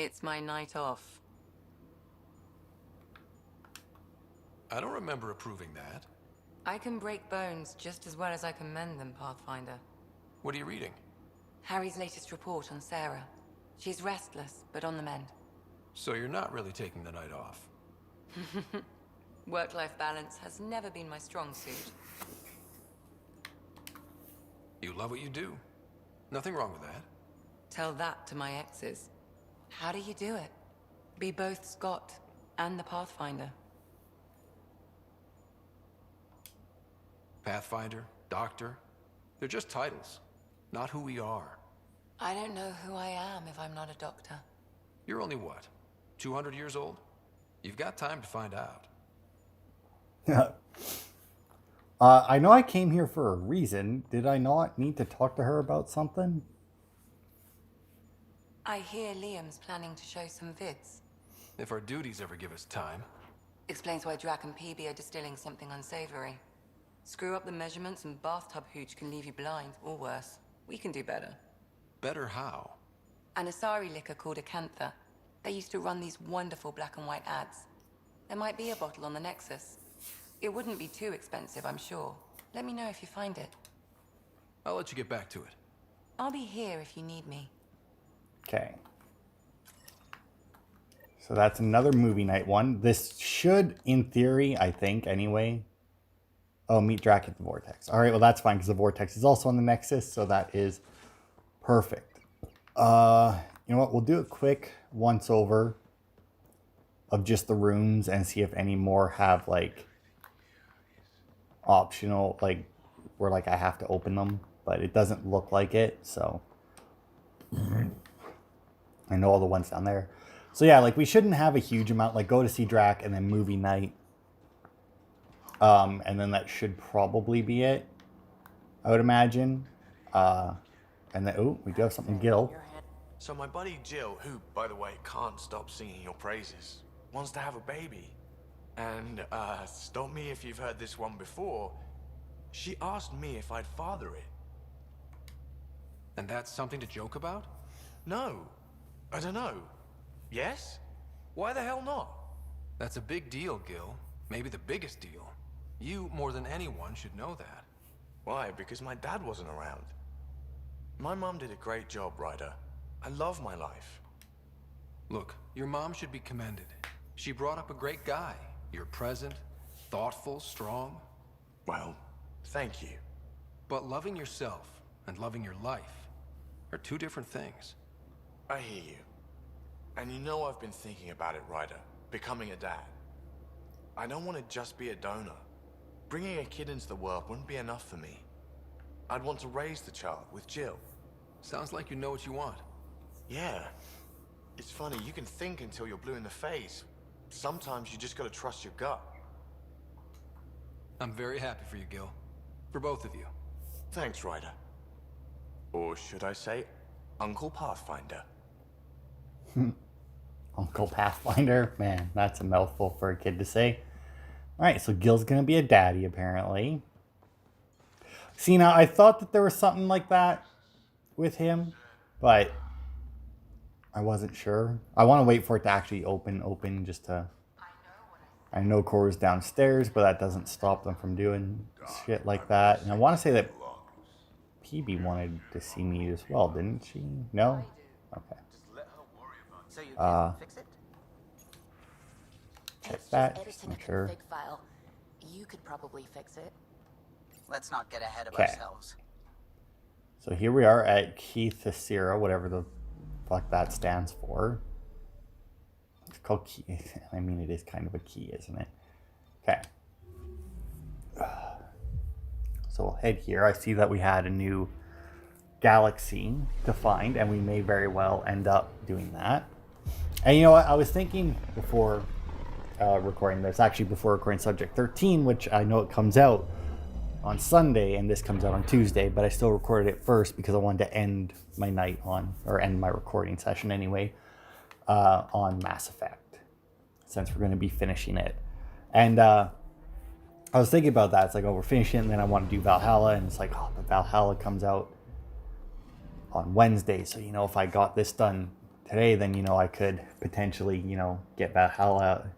It's my night off. I don't remember approving that. I can break bones just as well as I can mend them, Pathfinder. What are you reading? Harry's latest report on Sarah. She's restless, but on the mend. So you're not really taking the night off. Work-life balance has never been my strong suit. You love what you do. Nothing wrong with that. Tell that to my exes. How do you do it? Be both Scott and the Pathfinder. Pathfinder, Doctor, they're just titles, not who we are. I don't know who I am if I'm not a doctor. You're only what, 200 years old? You've got time to find out. I know I came here for a reason. Did I not need to talk to her about something? I hear Liam's planning to show some vids. If our duties ever give us time. Explains why Drac and PB are distilling something unsavory. Screw up the measurements and bathtub hooch can leave you blind, or worse. We can do better. Better how? An Asari liquor called Acantha. They used to run these wonderful black and white ads. There might be a bottle on the Nexus. It wouldn't be too expensive, I'm sure. Let me know if you find it. I'll let you get back to it. I'll be here if you need me. Okay. So that's another movie night one. This should, in theory, I think, anyway. Oh, meet Drac at the Vortex. All right, well, that's fine because the Vortex is also on the Nexus, so that is perfect. You know what? We'll do a quick once-over of just the rooms and see if any more have, like, optional, like, where, like, I have to open them. But it doesn't look like it, so... I know all the ones down there. So yeah, like we shouldn't have a huge amount, like go to see Drac and then movie night. And then that should probably be it, I would imagine. And then, oh, we do have something Gil. So my buddy Jill, who, by the way, can't stop singing your praises, wants to have a baby. And, stop me if you've heard this one before, she asked me if I'd father it. And that's something to joke about? No. I don't know. Yes? Why the hell not? That's a big deal, Gil. Maybe the biggest deal. You, more than anyone, should know that. Why? Because my dad wasn't around. My mom did a great job, Ryder. I love my life. Look, your mom should be commended. She brought up a great guy. You're present, thoughtful, strong. Well, thank you. But loving yourself and loving your life are two different things. I hear you. And you know I've been thinking about it, Ryder. Becoming a dad. I don't want to just be a donor. Bringing a kid into the world wouldn't be enough for me. I'd want to raise the child with Jill. Sounds like you know what you want. Yeah. It's funny, you can think until you're blue in the face. Sometimes you just gotta trust your gut. I'm very happy for you, Gil. For both of you. Thanks, Ryder. Or should I say, Uncle Pathfinder. Uncle Pathfinder. Man, that's a mouthful for a kid to say. Alright, so Gil's gonna be a daddy, apparently. See, now, I thought that there was something like that with him, but I wasn't sure. I want to wait for it to actually open just to... I know Cora's downstairs, but that doesn't stop them from doing shit like that. And I want to say that PB wanted to see me as well, didn't she? No? Okay. So you can fix it? Check It's that, just just editing make a sure. config file. You could probably fix it. Let's not get ahead of Okay. ourselves. So here we are at Keith Thesera, whatever the fuck that stands for. It's called key. I mean, it is kind of a key, isn't it? Okay. So we'll head here. I see that we had a new galaxy to find, and we may very well end up doing that. And you know what? I was thinking before recording this, actually before recording Subject 13, which I know it comes out on Sunday, and this comes out on Tuesday, but I still recorded it first because I wanted to end my night on, or end my recording session anyway, on Mass Effect, since we're going to be finishing it. And I was thinking about that. It's like, oh, we're finishing it, and then I want to do Valhalla, and it's like, oh, but Valhalla comes out on Wednesday, so, you know, if I got this done today, then, you know, I could potentially, you know, get Valhalla,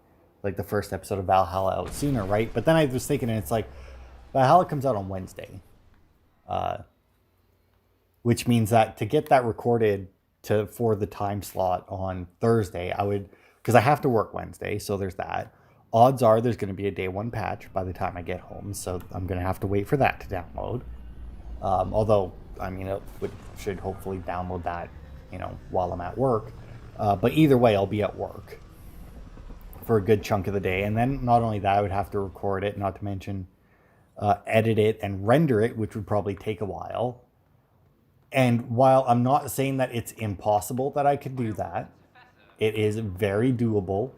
like the first episode of Valhalla out sooner, right? But then I was thinking, and it's like, Valhalla comes out on Wednesday. Which means that to get that recorded for the time slot on Thursday, I would, because I have to work Wednesday, so there's that. Odds are there's going to be a day one patch by the time I get home, so I'm going to have to wait for that to download. Although, I mean, should hopefully download that, you know, while I'm at work. But either way, I'll be at work for a good chunk of the day. And then not only that, I would have to record it, not to mention edit it and render it, which would probably take a while. And while I'm not saying that it's impossible that I could do that, it is very doable.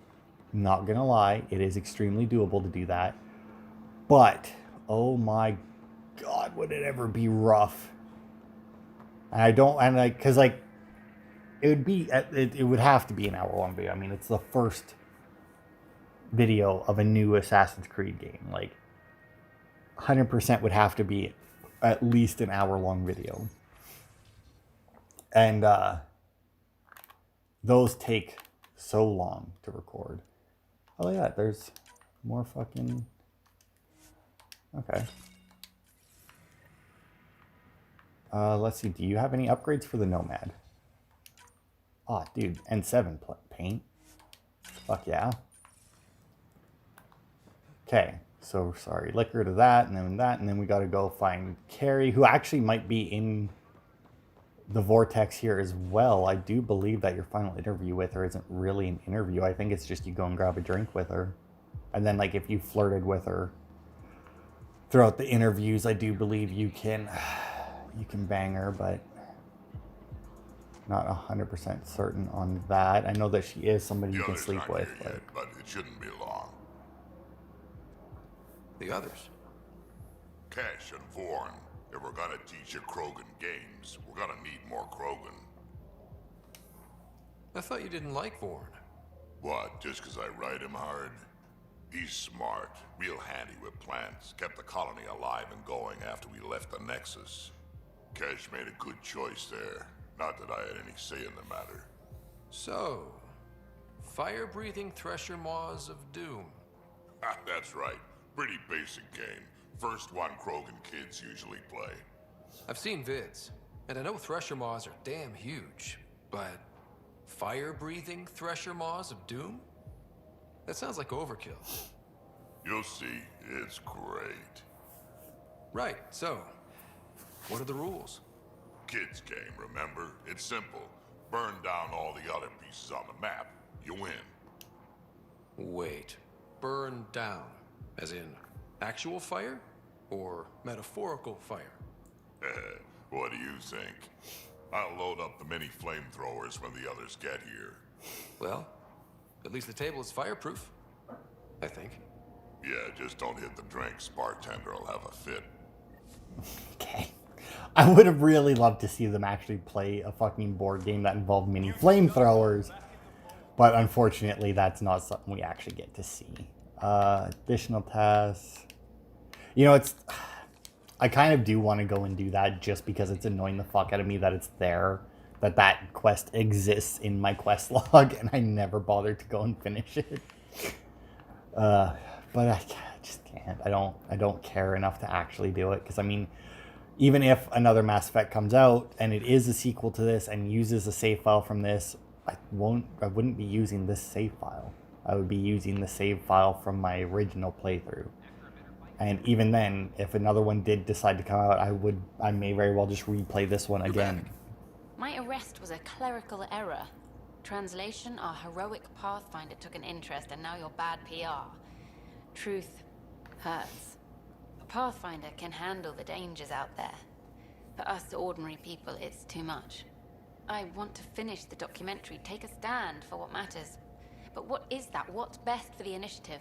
Not gonna lie, it is extremely doable to do that. But, oh my God, would it ever be rough? And because like, it would have to be an hour-long video. I mean, it's the first video of a new Assassin's Creed game. Like, 100% would have to be at least an hour-long video. And those take so long to record. Oh yeah, there's more fucking... Okay. Let's see, do you have any upgrades for the Nomad? Oh, dude, N7 paint. Fuck yeah. Okay, so sorry, liquor to that, and then we gotta go find Carrie, who actually might be in the vortex here as well. I do believe that your final interview with her isn't really an interview. I think it's just you go and grab a drink with her. And then, like, if you flirted with her throughout the interviews, I do believe you can bang her, but not 100% certain on that. I know that she is somebody you can sleep with. But it shouldn't be long. The others? Cash and Vorn. If we're gonna teach you Krogan games, we're gonna need more Krogan. I thought you didn't like Vorn. What, just 'cause I ride him hard? He's smart, real handy with plants, kept the colony alive and going after we left the Nexus. Cash made a good choice there. Not that I had any say in the matter. So, fire-breathing Thresher Maws of Doom. That's right. Pretty basic game. First one Krogan kids usually play. I've seen vids, and I know Thresher Maws are damn huge, but fire-breathing Thresher Maws of Doom? That sounds like overkill. You'll see, it's great. Right, so, what are the rules? Kids game, remember? It's simple. Burn down all the other pieces on the map. You win. Wait, burn down, as in actual fire? Or metaphorical fire? What do you think? I'll load up the mini flamethrowers when the others get here. Well, at least the table is fireproof, I think. Yeah, just don't hit the drinks. Bartender will have a fit. Okay. I would have really loved to see them actually play a fucking board game that involved mini flamethrowers. But unfortunately, that's not something we actually get to see. Additional tasks. You know, I kind of do want to go and do that just because it's annoying the fuck out of me that it's there. That quest exists in my quest log and I never bothered to go and finish it. But I just can't. I don't care enough to actually do it. Because, I mean, even if another Mass Effect comes out and it is a sequel to this and uses a save file from this, I wouldn't be using this save file. I would be using the save file from my original playthrough. And even then, if another one did decide to come out, I may very well just replay this one again. My arrest was a clerical error. Translation, our heroic Pathfinder took an interest and now you're bad PR. Truth hurts. A Pathfinder can handle the dangers out there. For us ordinary people, it's too much. I want to finish the documentary, take a stand for what matters. But what is that? What's best for the initiative?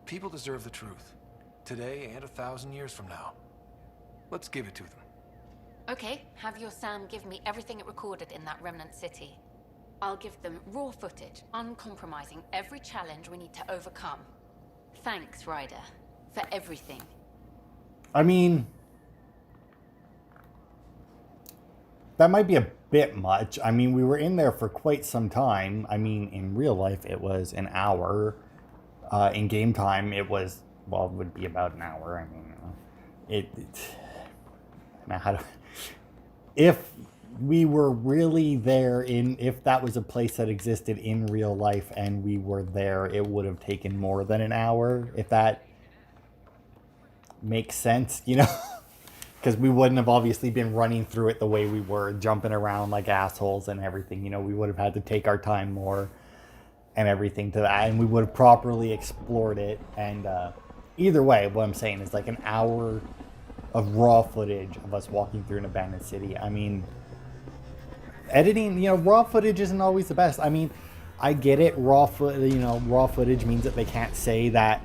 People deserve the truth. Today and 1,000 years from now. Let's give it to them. Okay, have your Sam give me everything it recorded in that remnant city. I'll give them raw footage, uncompromising every challenge we need to overcome. Thanks, Ryder, for everything. I mean, that might be a bit much. I mean, we were in there for quite some time. I mean, in real life, it was an hour. In game time, it was, well, it would be about an hour. I mean, now how to, if we were really there if that was a place that existed in real life and we were there, it would have taken more than an hour, if that makes sense, you know? Because we wouldn't have obviously been running through it the way we were, jumping around like assholes and everything, you know? We would have had to take our time more and everything to that, and we would have properly explored it. And either way, what I'm saying is like an hour of raw footage of us walking through an abandoned city. I mean, editing, you know, raw footage isn't always the best. I mean, I get it. Raw footage means that they can't say that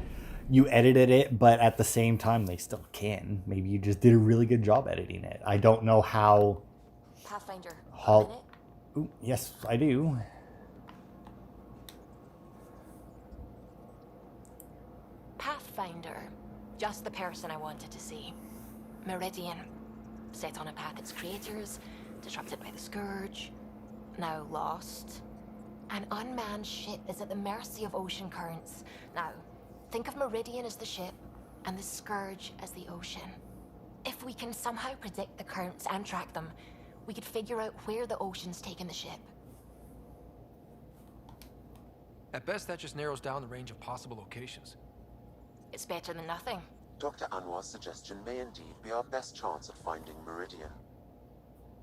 you edited it, but at the same time, they still can. Maybe you just did a really good job editing it. I don't know how. Pathfinder, How? a minute? Ooh, yes, I do. Pathfinder, just the person I wanted to see. Meridian, set on a path its creators, disrupted by the Scourge, now lost. An unmanned ship is at the mercy of ocean currents. Now, think of Meridian as the ship, and the Scourge as the ocean. If we can somehow predict the currents and track them, we could figure out where the ocean's taken the ship. At best, that just narrows down the range of possible locations. It's better than nothing. Dr. Anwar's suggestion may indeed be our best chance at finding Meridian.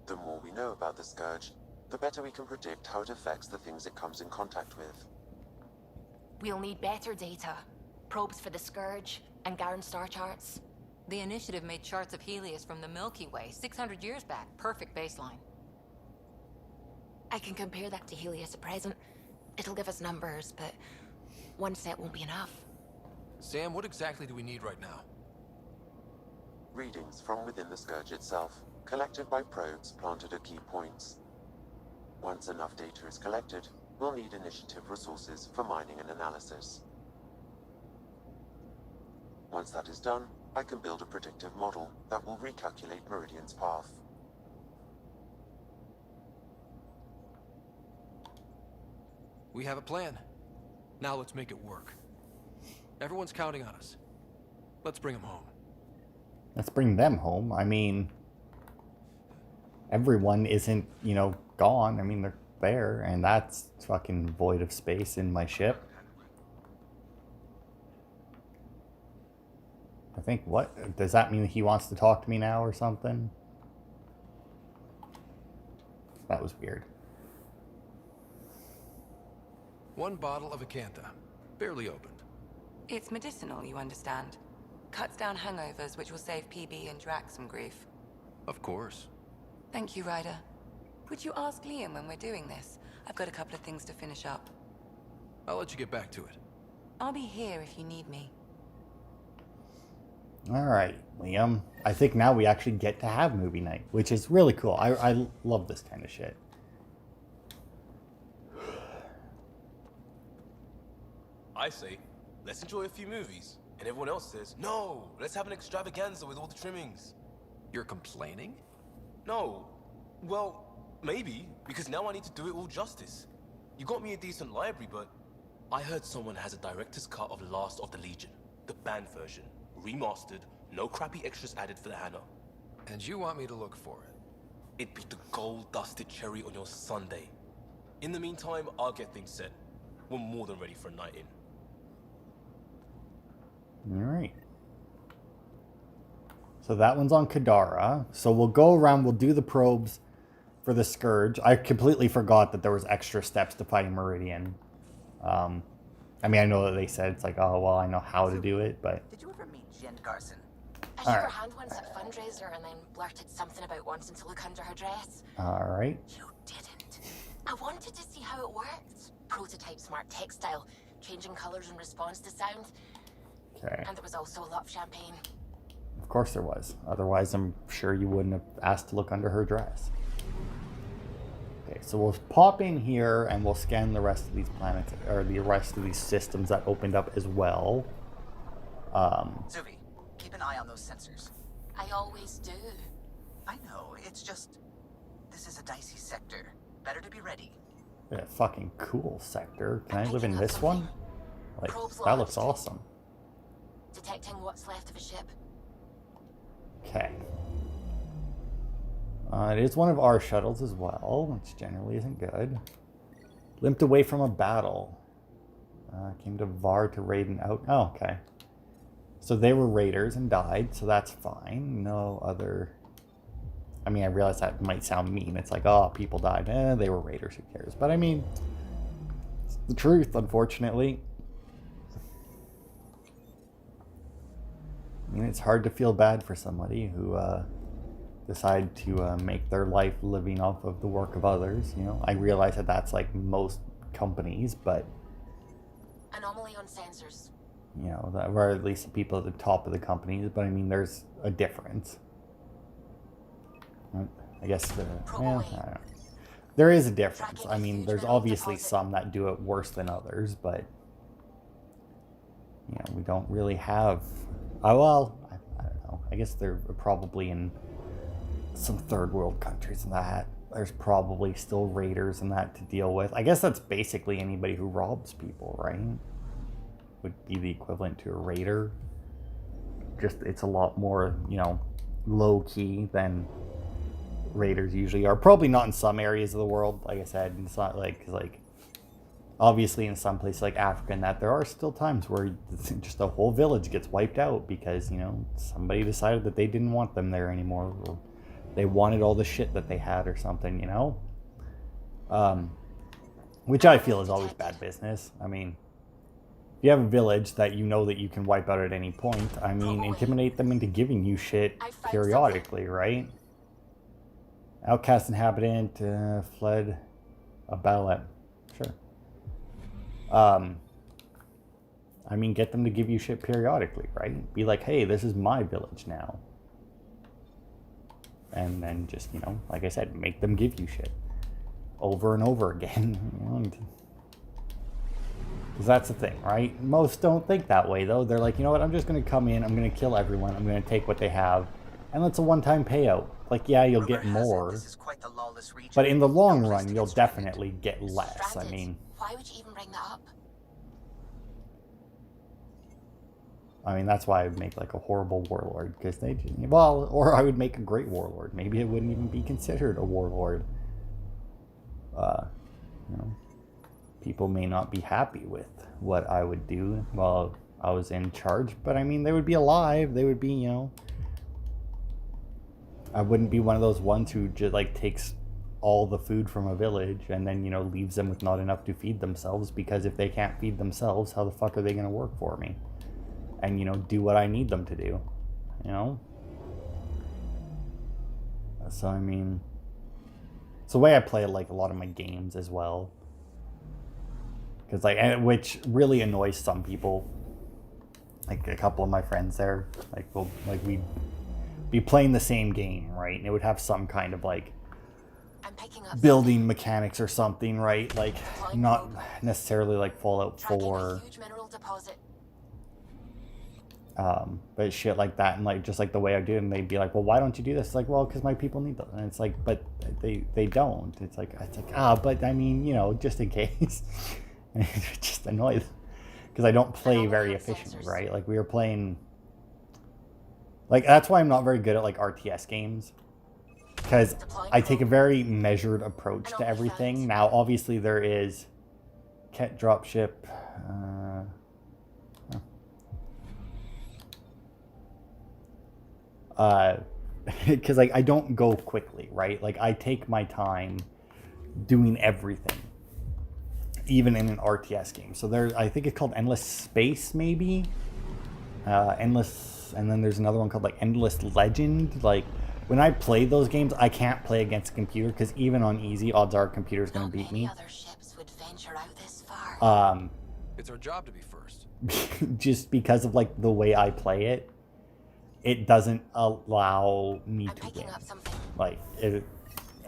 The more we know about the Scourge, the better we can predict how it affects the things it comes in contact with. We'll need better data. Probes for the Scourge, and Garen star charts. The Initiative made charts of Helios from the Milky Way 600 years back. Perfect baseline. I can compare that to Helios at present. It'll give us numbers, but one set won't be enough. Sam, what exactly do we need right now? Readings from within the Scourge itself, collected by probes planted at key points. Once enough data is collected, we'll need Initiative resources for mining and analysis. Once that is done, I can build a predictive model that will recalculate Meridian's path. We have a plan. Now let's make it work. Everyone's counting on us. Let's bring them home. Let's bring them home. I mean, everyone isn't, you know, gone. I mean, they're there, and that's fucking void of space in my ship. I think, what? Does that mean he wants to talk to me now or something? That was weird. One bottle of Acantha, barely opened. It's medicinal, you understand. Cuts down hangovers, which will save PB and Drax some grief. Of course. Thank you, Ryder. Would you ask Liam when we're doing this? I've got a couple of things to finish up. I'll let you get back to it. I'll be here if you need me. All right, Liam. I think now we actually get to have movie night, which is really cool. I love this kind of shit. I say, let's enjoy a few movies. And everyone else says, no, let's have an extravaganza with all the trimmings. You're complaining? No. Well, maybe, because now I need to do it all justice. You got me a decent library, but I heard someone has a director's cut of Last of the Legion, the banned version, remastered, no crappy extras added for the Hannah. And you want me to look for it? It'd be the gold-dusted cherry on your sundae. In the meantime, I'll get things set. We're more than ready for a night in. All right. So that one's on Kadara. So we'll go around, we'll do the probes for the Scourge. I completely forgot that there was extra steps to fighting Meridian. I mean, I know that they said it's like, oh, well, I know how to do it, but... Did you ever meet Jen Garson? I shook her hand once at fundraiser and then blurted something about wanting to look under her dress. All right. You didn't. I wanted to see how it worked. Prototype smart textile, changing colors in response to sound. Okay. And there was also a lot of champagne. Of course there was. Otherwise, I'm sure you wouldn't have asked to look under her dress. Okay, so we'll pop in here and we'll scan the rest of these planets, or the rest of these systems that opened up as well. Zuvi, keep an eye on those sensors. I always do. I know, it's just... This is a dicey sector. Better to be ready. Yeah, fucking cool sector. Can I I'm live in picking up this something. one? Like, Probes that looks lodged. awesome. Detecting what's left of a ship. Okay. It is one of our shuttles as well, which generally isn't good. Limped away from a battle. Came to Var to raid and out. Oh, okay. So they were raiders and died, so that's fine. No other... I mean, I realize that might sound mean. It's like, oh, people died. They were raiders, who cares? But I mean, it's the truth, unfortunately. I mean, it's hard to feel bad for somebody who decide to make their life living off of the work of others. You know, I realize that that's like most companies, but Anomaly on sensors. you know, that, or at least the people at the top of the companies. But I mean, there's a difference. I guess I don't know. There is a difference. I mean, there's obviously some that do it worse than others, but you know, we don't really have. Oh well, I don't know. I guess they're probably in some third world countries and that. There's probably still raiders and that to deal with. I guess that's basically anybody who robs people, right? Would be the equivalent to a raider. Just it's a lot more, you know, low key than raiders usually are. Probably not in some areas of the world, like I said. It's not like obviously in some places like Africa and that there are still times where just a whole village gets wiped out because, you know, somebody decided that they didn't want them there anymore, or they wanted all the shit that they had or something, you know. Which I feel is always bad business. I mean, if you have a village that you know that you can wipe out at any point, I mean, intimidate them into giving you shit periodically, right? Outcast inhabitant fled a battle at... Sure. I mean, get them to give you shit periodically, right? Be like, hey, this is my village now. And then just, you know, like I said, make them give you shit. Over and over again. Because that's the thing, right? Most don't think that way, though. They're like, you know what, I'm just going to come in, I'm going to kill everyone, I'm going to take what they have, and it's a one-time payout. Like, yeah, you'll get more, but in the long run, you'll definitely get less. I mean... Why would you even bring that up? I mean, that's why I would make, like, a horrible warlord, because they... Well, or I would make a great warlord. Maybe it wouldn't even be considered a warlord. You know, people may not be happy with what I would do while I was in charge, but I mean, they would be alive. They would be, you know... I wouldn't be one of those ones who just, like, takes all the food from a village and then, you know, leaves them with not enough to feed themselves, because if they can't feed themselves, how the fuck are they going to work for me? And, you know, do what I need them to do, you know? So, I mean, it's the way I play, like, a lot of my games as well. Because, like, and which really annoys some people. Like, a couple of my friends there, like, we'll, like, we'd be playing the same game, right? And it would have some kind of, like, building mechanics or something, right? Like, not necessarily like Fallout 4. But shit like that, and like just like the way I do it, and they'd be like, well, why don't you do this? It's like, well, because my people need them. And it's like, but they don't. It's like, but I mean, you know, just in case. And it just annoys them. Because I don't play very efficiently, right? Like, we were playing... Like, that's why I'm not very good at, like, RTS games. Because I take a very measured approach to everything. Now, obviously, there is... Ket dropship... because, like, I don't go quickly, right? Like, I take my time doing everything. Even in an RTS game. So there's, I think it's called Endless Space, maybe? And then there's another one called like Endless Legend. Like, when I play those games, I can't play against a computer, because even on easy, odds are a computer's going to beat me. It's our job to be first. Just because of like the way I play it, it doesn't allow me to win. Like,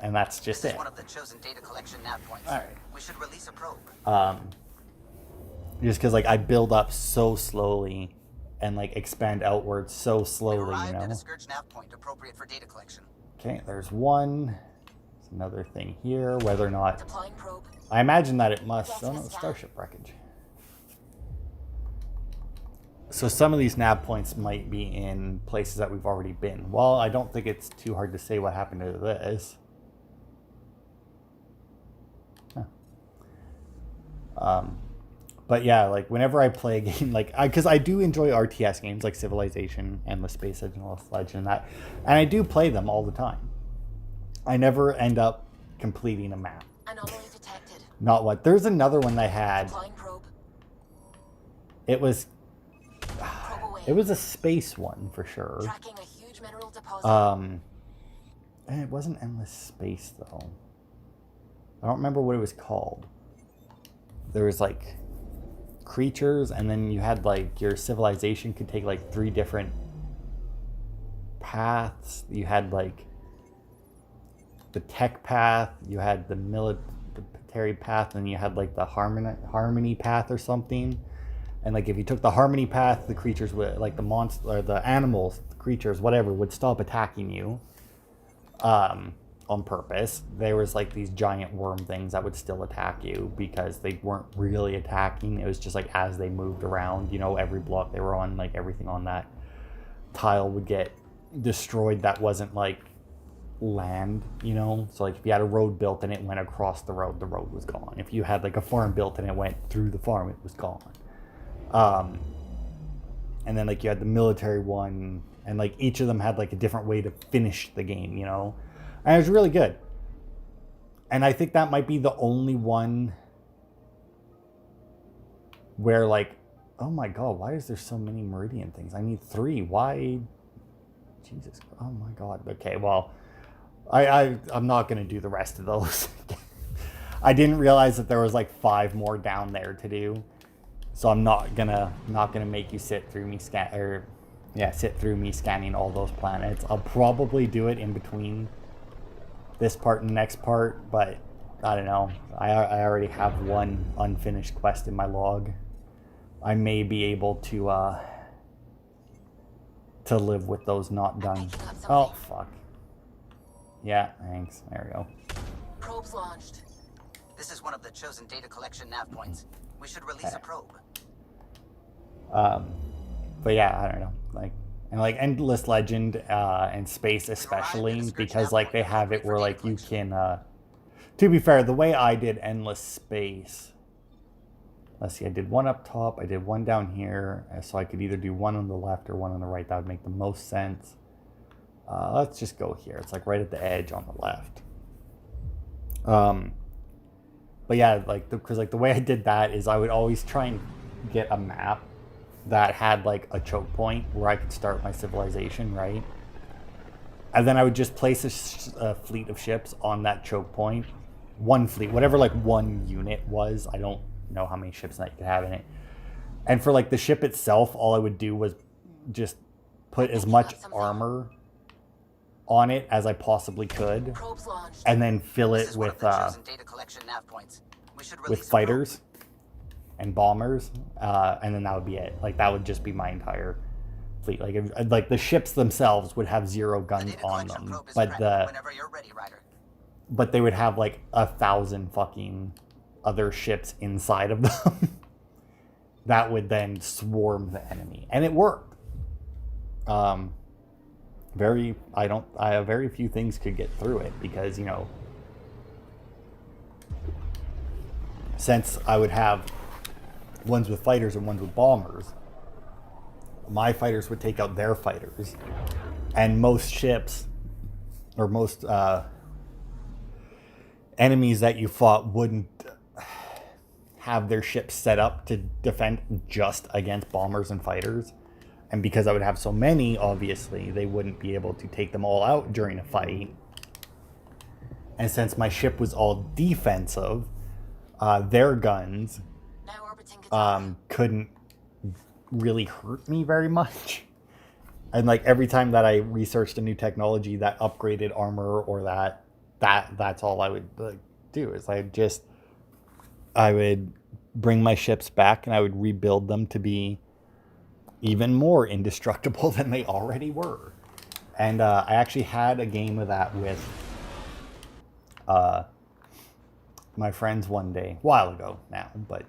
and that's just This it. is one of the chosen data collection nav points. All right. We should release a probe. Just because like I build up so slowly and like expand outwards so slowly, you know. At a Scourge nav point appropriate for data collection. Okay, there's one. It's another thing here, whether or not... Deploying probe. I imagine that it must... Getting Oh a no, scan. starship wreckage. So some of these nav points might be in places that we've already been. Well, I don't think it's too hard to say what happened to this. Huh. But yeah, like whenever I play a game, like because I do enjoy RTS games like Civilization, Endless Space, Endless Legend, and I do play them all the time. I never end up completing a map. Anomaly detected. Not what. There's another one I had. Deploying probe. It was Probe away. it was a space one for sure. Tracking a huge mineral deposit. And it wasn't Endless Space though. I don't remember what it was called. There was like creatures, and then you had like your civilization could take like 3 different paths. You had like the tech path, you had the military path, and you had like the harmony path or something. And like if you took the harmony path, the creatures would, like the monster or the animals, the creatures, whatever, would stop attacking you on purpose. There was like these giant worm things that would still attack you because they weren't really attacking. It was just like as they moved around, you know, every block they were on, like everything on that tile would get destroyed that wasn't like land, you know. So like if you had a road built and it went across the road was gone. If you had like a farm built and it went through the farm, it was gone. And then like you had the military one, and like each of them had like a different way to finish the game, you know. And it was really good. And I think that might be the only one where like, oh my god, why is there so many Meridian things? I need 3. Why? Jesus. Oh my god. Okay, well, I'm not going to do the rest of those. I didn't realize that there was like 5 more down there to do. So I'm not gonna make you sit through me scanning all those planets. I'll probably do it in between this part and the next part, but I don't know. I already have 1 unfinished quest in my log. I may be able to live with those not done. Oh fuck. Yeah, thanks. There we go. Probes launched. This is one of the chosen data collection nav points. We should release a probe. But yeah, I don't know. Like Endless Legend and Space especially, because like they have it where like you can to be fair, the way I did Endless Space, let's see, I did 1 up top, I did 1 down here, so I could either do 1 on the left or 1 on the right. That would make the most sense. Let's just go here. It's like right at the edge on the left. But yeah, like because like the way I did that is I would always try and get a map that had like a choke point where I could start my civilization, right? And then I would just place a fleet of ships on that choke point. 1 fleet, whatever like 1 unit was. I don't know how many ships that you could have in it. And for like the ship itself, all I would do was just put as much armor on it as I possibly could, and then fill it with fighters and bombers, and then that would be it. Like that would just be my entire fleet. Like the ships themselves would have 0 guns on them, but but they would have like 1,000 fucking other ships inside of them that would then swarm the enemy, and it worked. Very few things could get through it because, you know, since I would have ones with fighters and ones with bombers, my fighters would take out their fighters, and most ships or most enemies that you fought wouldn't have their ships set up to defend just against bombers and fighters. And because I would have so many, obviously, they wouldn't be able to take them all out during a fight. And since my ship was all defensive, their guns couldn't really hurt me very much. And like every time that I researched a new technology that upgraded armor or that's all I would do is I would bring my ships back and I would rebuild them to be even more indestructible than they already were. And I actually had a game of that with my friends one day, a while ago now, but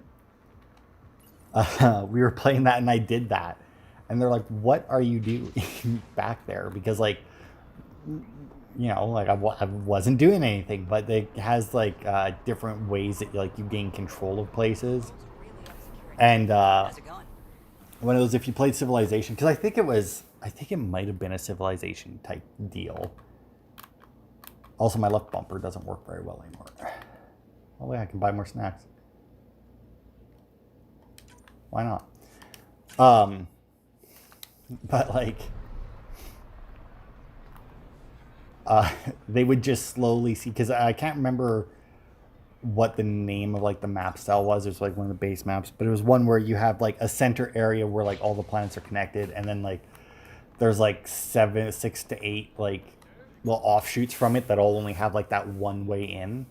we were playing that and I did that. And they're like, what are you doing back there? Because like, you know, like I wasn't doing anything, but it has like different ways that like you gain control of places. And one of those, if you played Civilization, because I think it might have been a Civilization type deal. Also, my left bumper doesn't work very well anymore. Oh wait, I can buy more snacks. Why not? But like, they would just slowly see, because I can't remember what the name of like the map style was. It was like one of the base maps, but it was one where you have like a center area where like all the planets are connected, and then like there's like 6 to 8 like little offshoots from it that all only have like that one way in.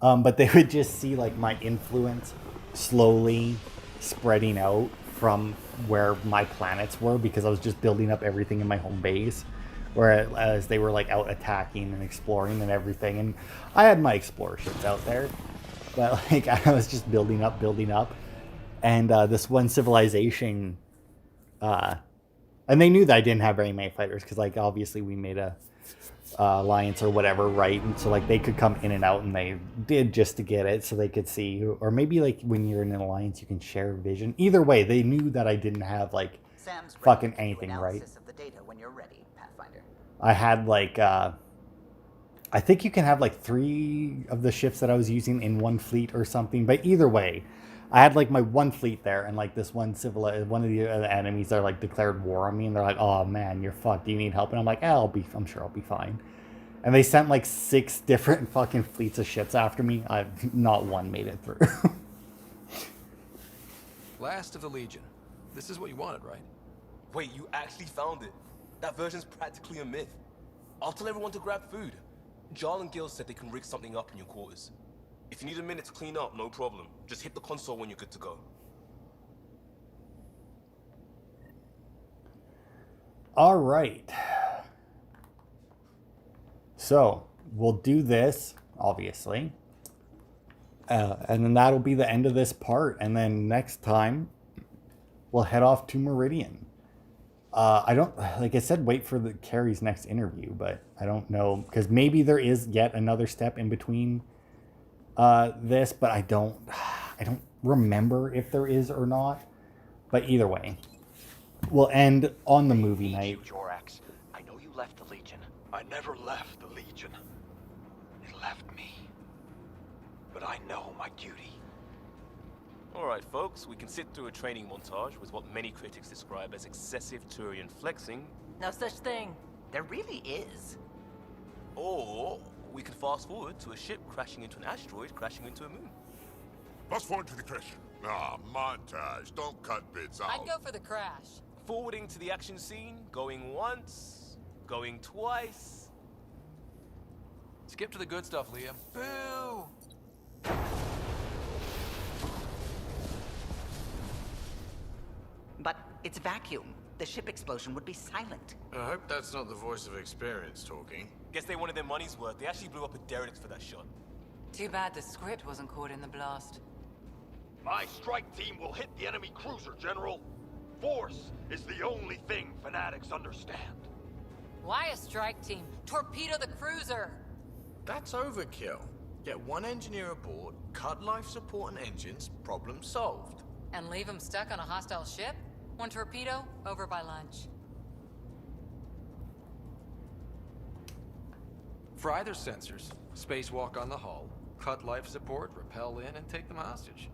But they would just see like my influence slowly spreading out from where my planets were, because I was just building up everything in my home base, whereas they were like out attacking and exploring and everything. And I had my explorer ships out there, but like I was just building up. And this one civilization, and they knew that I didn't have very many fighters, because like obviously we made a alliance or whatever, right? And so like they could come in and out, and they did just to get it so they could see. Or maybe like when you're in an alliance you can share vision. Either way, they knew that I didn't have like fucking anything, right? Of the data when you're ready, Pathfinder. I had like I think you can have like 3 of the ships that I was using in one fleet or something, but either way, I had like my one fleet there, and like this one of the enemies that like declared war on me, and they're like, "Oh man, you're fucked. Do you need help?" And I'm like, I'm sure I'll be fine." And they sent like 6 different fucking fleets of ships after me. Not one made it through. Last of the Legion. This is what you wanted, right? Wait, you actually found it? That version's practically a myth. I'll tell everyone to grab food. Jarl and Gil said they can rig something up in your quarters. If you need a minute to clean up, no problem. Just hit the console when you're good to go. All right. So we'll do this, obviously. And then that'll be the end of this part. And then next time, we'll head off to Meridian. I don't, like I said, wait for Carrie's next interview, but I don't know, because maybe there is yet another step in between this, but I don't remember if there is or not. But either way, we'll end on the movie night. Jorax, I know you left the Legion. I never left the Legion. It left me. But I know my duty. Alright folks, we can sit through a training montage with what many critics describe as excessive Turian flexing. No such thing. There really is. Or we can fast forward to a ship crashing into an asteroid, crashing into a moon. Fast forward to the crash. Ah, montage. Don't cut bits out. I'd go for the crash. Forwarding to the action scene, going once, going twice. Skip to the good stuff, Liam. Boo! But it's vacuum. The ship explosion would be silent. I hope that's not the voice of experience talking. Guess they wanted their money's worth. They actually blew up a derelict for that shot. Too bad the script wasn't caught in the blast. My strike team will hit the enemy cruiser, General. Force is the only thing fanatics understand. Why a strike team? Torpedo the cruiser! That's overkill. Get one engineer aboard, cut life support and engines, problem solved. And leave them stuck on a hostile ship? One torpedo, over by lunch. Fry their sensors, spacewalk on the hull, cut life support, rappel in, and take them hostage.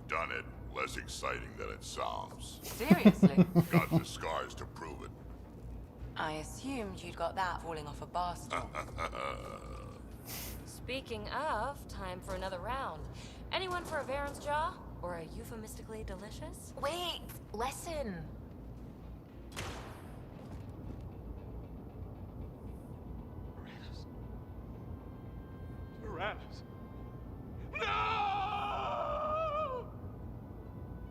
Done it. Less exciting than it sounds. Seriously? Got the scars to prove it. I assumed you'd got that falling off a bar stool. Speaking of, time for another round. Anyone for a Varen's Jaw? Or a euphemistically delicious? Wait! Lesson! Tyrannus. No!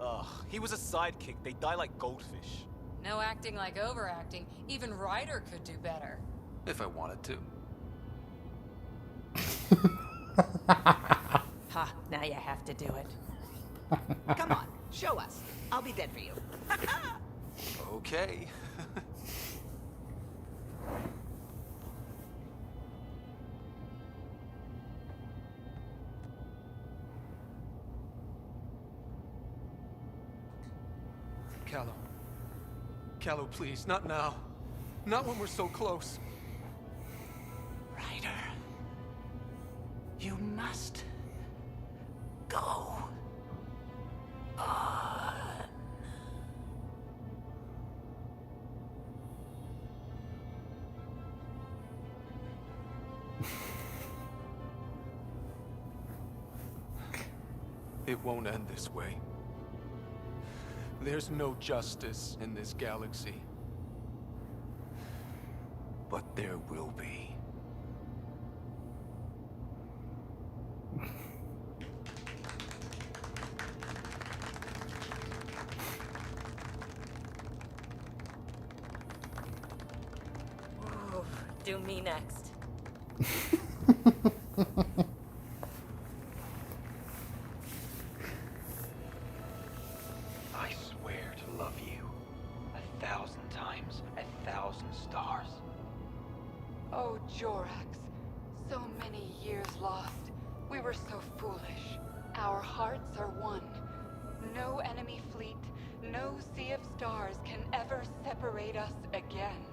Ugh, he was a sidekick. They die like goldfish. No acting like overacting. Even Ryder could do better. If I wanted to. Ha, now you have to do it. Come on, show us. I'll be dead for you. Okay. Callow. Callow, please, not now. Not when we're so close. Ryder, you must go on. It won't end this way. There's no justice in this galaxy. But there will be. Ooh, do me next. I swear to love you 1,000 times, 1,000 stars. Oh, Jorax. So many years lost. We were so foolish. Our hearts are one. No enemy fleet, no sea of stars can ever separate us again.